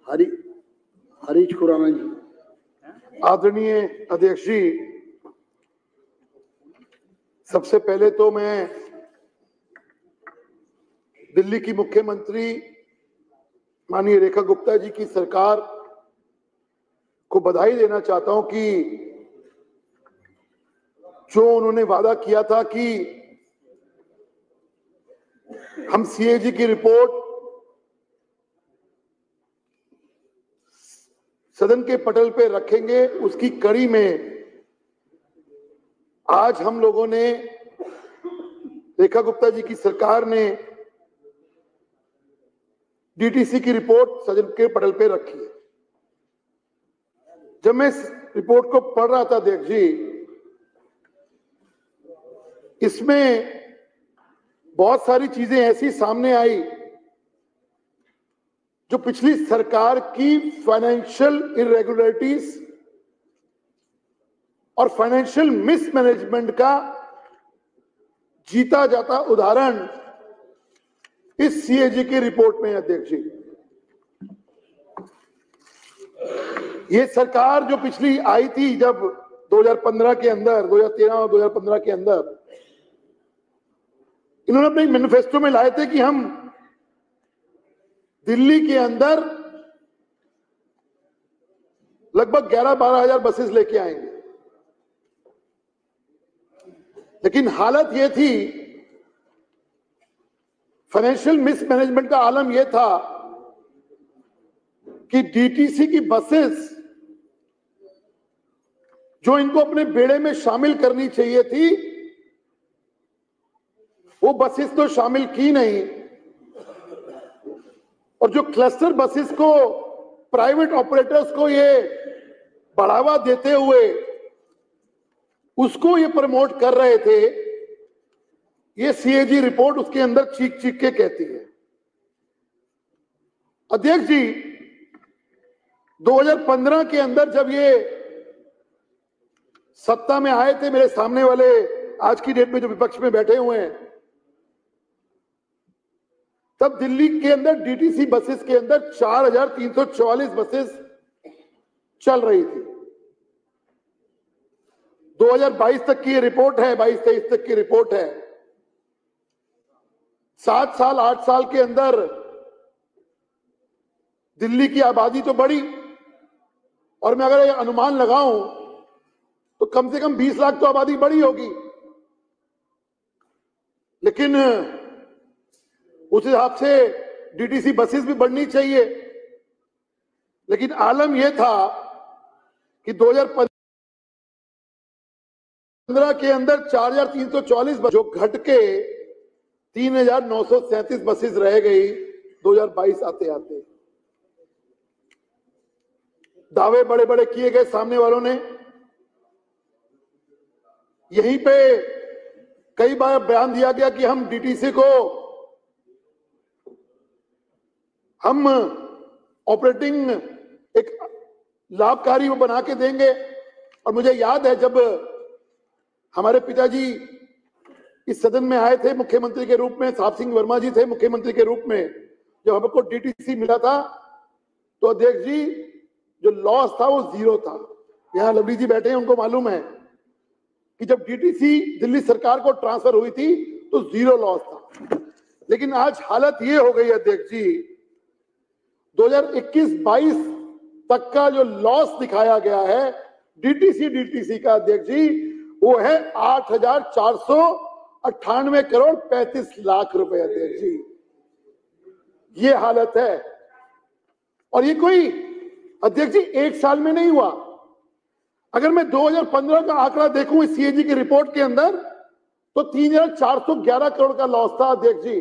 हरीश खुराना जी। आदरणीय अध्यक्ष जी, सबसे पहले तो मैं दिल्ली की मुख्यमंत्री माननीय रेखा गुप्ता जी की सरकार को बधाई देना चाहता हूं कि जो उन्होंने वादा किया था कि हम सीएजी की रिपोर्ट सदन के पटल पे रखेंगे, उसकी कड़ी में आज हम लोगों ने, रेखा गुप्ता जी की सरकार ने डीटीसी की रिपोर्ट सदन के पटल पे रखी है। जब मैं इस रिपोर्ट को पढ़ रहा था अध्यक्ष जी, इसमें बहुत सारी चीजें ऐसी सामने आई जो पिछली सरकार की फाइनेंशियल इरेगुलरिटीज और फाइनेंशियल मिसमैनेजमेंट का जीता जाता उदाहरण इस सीएजी की रिपोर्ट में है अध्यक्ष जी। ये सरकार जो पिछली आई थी, जब 2015 के अंदर, 2013 और 2015 के अंदर इन्होंने अपने मैनिफेस्टो में लाए थे कि हम दिल्ली के अंदर लगभग 11-12 हजार बसेस लेके आएंगे। लेकिन हालत यह थी, फाइनेंशियल मिसमैनेजमेंट का आलम यह था कि डीटीसी की बसेस जो इनको अपने बेड़े में शामिल करनी चाहिए थी, वो बसेस तो शामिल की नहीं, और जो क्लस्टर बसेस को प्राइवेट ऑपरेटर्स को ये बढ़ावा देते हुए उसको ये प्रमोट कर रहे थे, ये सीएजी रिपोर्ट उसके अंदर चीख चीख के कहती है। अध्यक्ष जी, 2015 के अंदर जब ये सत्ता में आए थे, मेरे सामने वाले आज की डेट में जो विपक्ष में बैठे हुए हैं, तब दिल्ली के अंदर डीटीसी बसेस के अंदर 4344 बसेस चल रही थी। 2022 तक की ये रिपोर्ट है, 22-23 तक की रिपोर्ट है। 7 साल 8 साल के अंदर दिल्ली की आबादी तो बढ़ी, और मैं अगर ये अनुमान लगाऊं तो कम से कम 20 लाख तो आबादी बढ़ी होगी। लेकिन उस हिसाब से डीटीसी बसेस भी बढ़नी चाहिए। लेकिन आलम यह था कि 2015 के अंदर 4344 जो घट के 3937 बसेस रह गई 2022 आते आते। दावे बड़े बड़े किए गए सामने वालों ने। यहीं पे कई बार बयान दिया गया कि हम डीटीसी को हम ऑपरेटिंग एक लाभकारी वो बना के देंगे। और मुझे याद है जब हमारे पिताजी इस सदन में आए थे मुख्यमंत्री के रूप में, साहब सिंह वर्मा जी थे मुख्यमंत्री के रूप में, जब हमको डीटीसी मिला था तो अध्यक्ष जी जो लॉस था वो 0 था। यहां लवली जी बैठे हैं, उनको मालूम है कि जब डीटीसी दिल्ली सरकार को ट्रांसफर हुई थी तो 0 लॉस था। लेकिन आज हालत ये हो गई अध्यक्ष जी, 2021-22 तक का जो लॉस दिखाया गया है डीटीसी का अध्यक्ष जी, वो है 8,498 करोड़ 35 लाख रुपए अध्यक्ष जी। ये हालत है। और ये कोई अध्यक्ष जी 1 साल में नहीं हुआ। अगर मैं 2015 का आंकड़ा देखूं इस सीएजी की रिपोर्ट के अंदर तो 3,411 करोड़ का लॉस था अध्यक्ष जी।